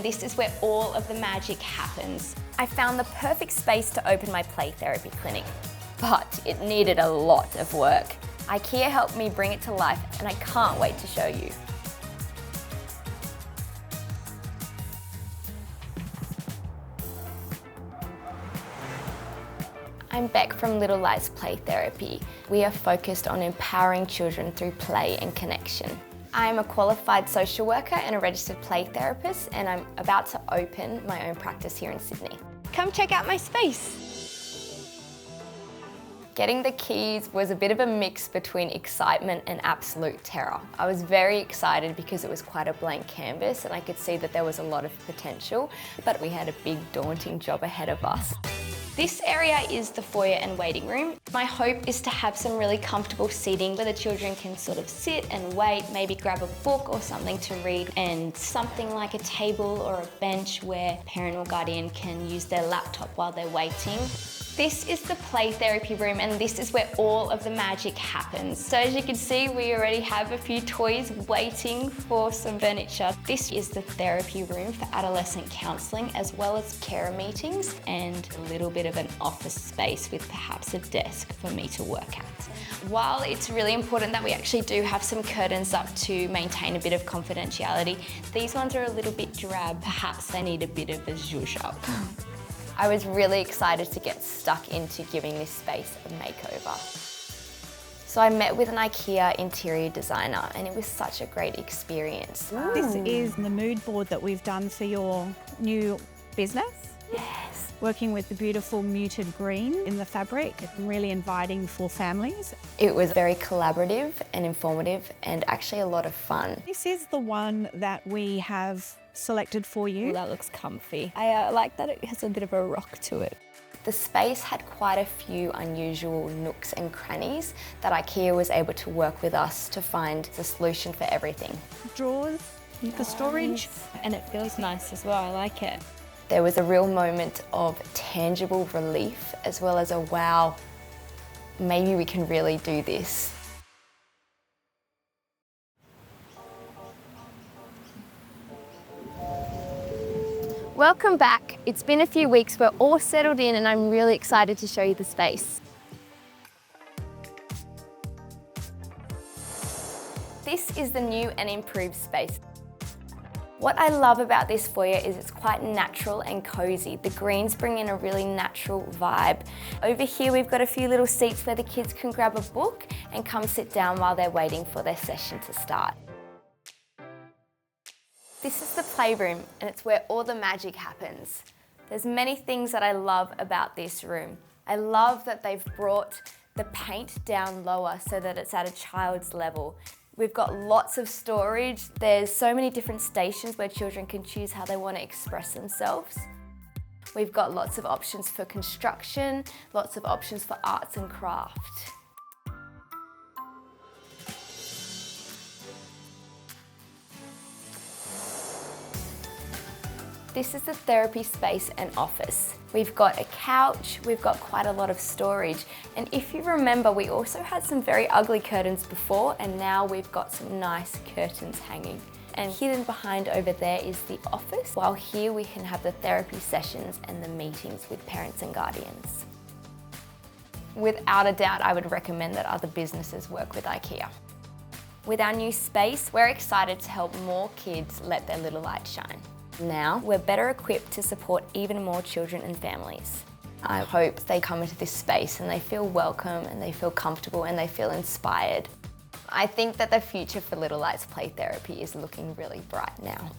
This is where all of the magic happens. I found the perfect space to open my play therapy clinic, but it needed a lot of work. IKEA helped me bring it to life, and I can't wait to show you. I'm Bec from Little Lights Play Therapy. We are focused on empowering children through play and connection. I'm a qualified social worker and a registered play therapist, and I'm about to open my own practice here in Sydney. Come check out my space. Getting the keys was a bit of a mix between excitement and absolute terror. I was very excited because it was quite a blank canvas and I could see that there was a lot of potential, but we had a big daunting job ahead of us. This area is the foyer and waiting room. My hope is to have some really comfortable seating where the children can sort of sit and wait, maybe grab a book or something to read, and something like a table or a bench where parent or guardian can use their laptop while they're waiting. This is the play therapy room, and this is where all of the magic happens. So as you can see, we already have a few toys waiting for some furniture. This is the therapy room for adolescent counselling, as well as carer meetings, and a little bit of an office space with perhaps a desk for me to work at. While it's really important that we actually do have some curtains up to maintain a bit of confidentiality, these ones are a little bit drab. Perhaps they need a bit of a zhuzh up. I was really excited to get stuck into giving this space a makeover. So I met with an IKEA interior designer, and it was such a great experience. Ooh. This is the mood board that we've done for your new business. Yes. Working with the beautiful muted green in the fabric, really inviting for families. It was very collaborative and informative and actually a lot of fun. This is the one that we have selected for you. Ooh, that looks comfy. I like that it has a bit of a rock to it. The space had quite a few unusual nooks and crannies that IKEA was able to work with us to find the solution for everything. Drawers for storage. And it feels nice as well, I like it. There was a real moment of tangible relief as well as a wow, maybe we can really do this. Welcome back. It's been a few weeks, we're all settled in and I'm really excited to show you the space. This is the new and improved space. What I love about this foyer is it's quite natural and cozy. The greens bring in a really natural vibe. Over here we've got a few little seats where the kids can grab a book and come sit down while they're waiting for their session to start. This is the playroom, and it's where all the magic happens. There's many things that I love about this room. I love that they've brought the paint down lower so that it's at a child's level. We've got lots of storage. There's so many different stations where children can choose how they want to express themselves. We've got lots of options for construction, lots of options for arts and craft. This is the therapy space and office. We've got a couch, we've got quite a lot of storage. And if you remember, we also had some very ugly curtains before, and now we've got some nice curtains hanging. And hidden behind over there is the office, while here we can have the therapy sessions and the meetings with parents and guardians. Without a doubt, I would recommend that other businesses work with IKEA. With our new space, we're excited to help more kids let their little light shine. Now, we're better equipped to support even more children and families. I hope they come into this space and they feel welcome and they feel comfortable and they feel inspired. I think that the future for Little Lights Play Therapy is looking really bright now.